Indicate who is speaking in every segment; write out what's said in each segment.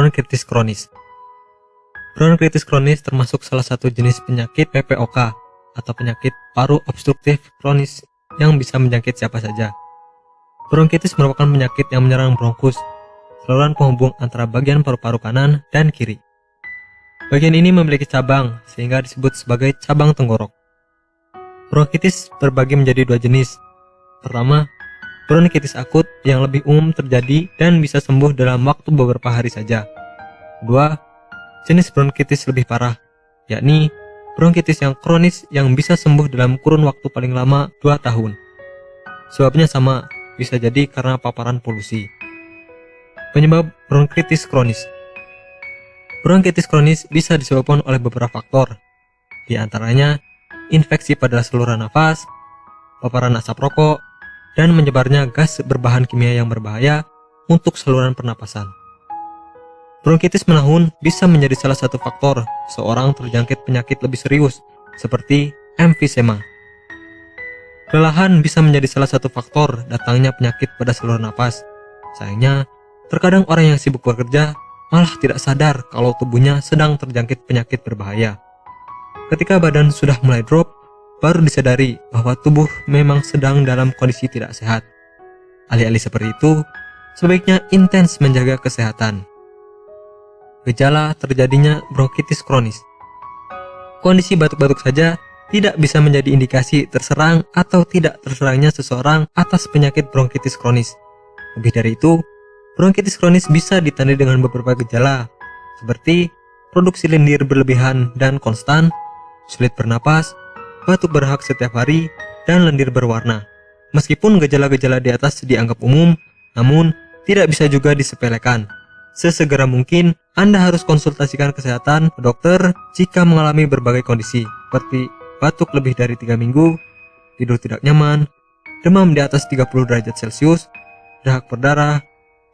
Speaker 1: Bronkitis kronis. Bronkitis kronis termasuk salah satu jenis penyakit PPOK atau penyakit paru obstruktif kronis yang bisa menjangkit siapa saja. Bronkitis merupakan penyakit yang menyerang bronkus, saluran penghubung antara bagian paru-paru kanan dan kiri. Bagian ini memiliki cabang sehingga disebut sebagai cabang tenggorok. Bronkitis terbagi menjadi dua jenis. Pertama, bronkitis akut yang lebih umum terjadi dan bisa sembuh dalam waktu beberapa hari saja. Kedua, jenis bronkitis lebih parah, yakni bronkitis yang kronis yang bisa sembuh dalam kurun waktu paling lama 2 tahun. Sebabnya sama, bisa jadi karena paparan polusi. Penyebab bronkitis kronis. Bronkitis kronis bisa disebabkan oleh beberapa faktor, di antaranya infeksi pada saluran nafas, paparan asap rokok, dan menyebarnya gas berbahan kimia yang berbahaya untuk saluran pernapasan. Bronkitis menahun bisa menjadi salah satu faktor seorang terjangkit penyakit lebih serius, seperti emfisema. Kelelahan bisa menjadi salah satu faktor datangnya penyakit pada saluran nafas. Sayangnya, terkadang orang yang sibuk bekerja malah tidak sadar kalau tubuhnya sedang terjangkit penyakit berbahaya. Ketika badan sudah mulai drop, baru disadari bahwa tubuh memang sedang dalam kondisi tidak sehat. Alih-alih seperti itu, sebaiknya intens menjaga kesehatan. Gejala terjadinya bronkitis kronis. Kondisi batuk-batuk saja tidak bisa menjadi indikasi terserang atau tidak terserangnya seseorang atas penyakit bronkitis kronis. Lebih dari itu, bronkitis kronis bisa ditandai dengan beberapa gejala, seperti produksi lendir berlebihan dan konstan, sulit bernapas, batuk berhak setiap hari, dan lendir berwarna. Meskipun gejala-gejala di atas dianggap umum, namun tidak bisa juga disepelekan. Sesegera mungkin, Anda harus konsultasikan kesehatan ke dokter jika mengalami berbagai kondisi, seperti batuk lebih dari 3 minggu, tidur tidak nyaman, demam di atas 30 derajat Celcius, dahak berdarah,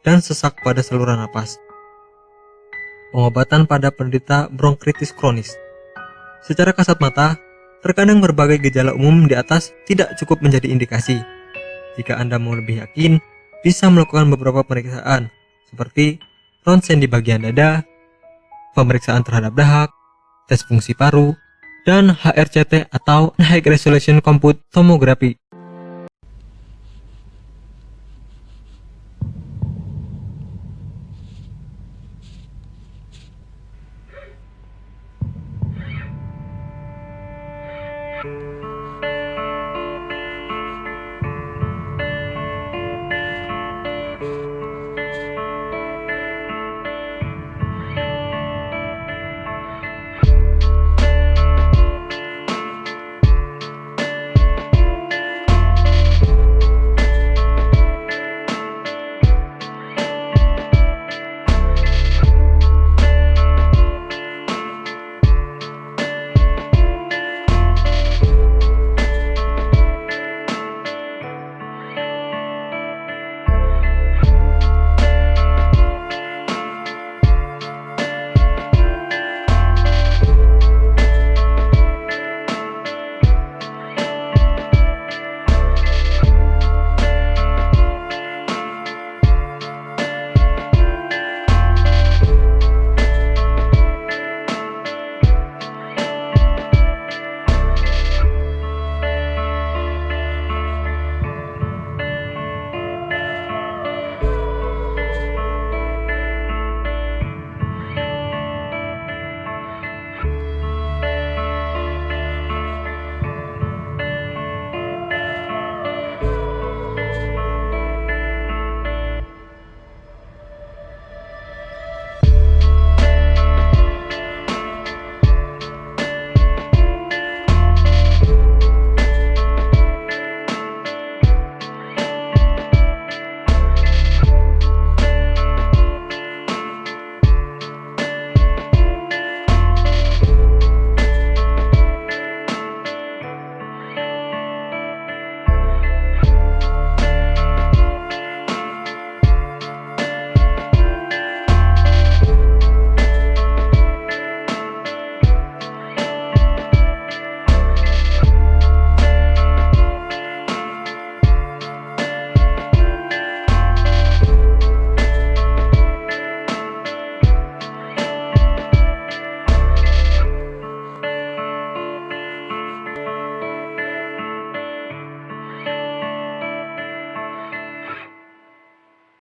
Speaker 1: dan sesak pada saluran napas. Pengobatan pada penderita bronkitis kronis. Secara kasat mata, terkadang berbagai gejala umum di atas tidak cukup menjadi indikasi. Jika Anda mau lebih yakin, bisa melakukan beberapa pemeriksaan, seperti ronsen di bagian dada, pemeriksaan terhadap dahak, tes fungsi paru, dan HRCT atau High Resolution Compute Tomography.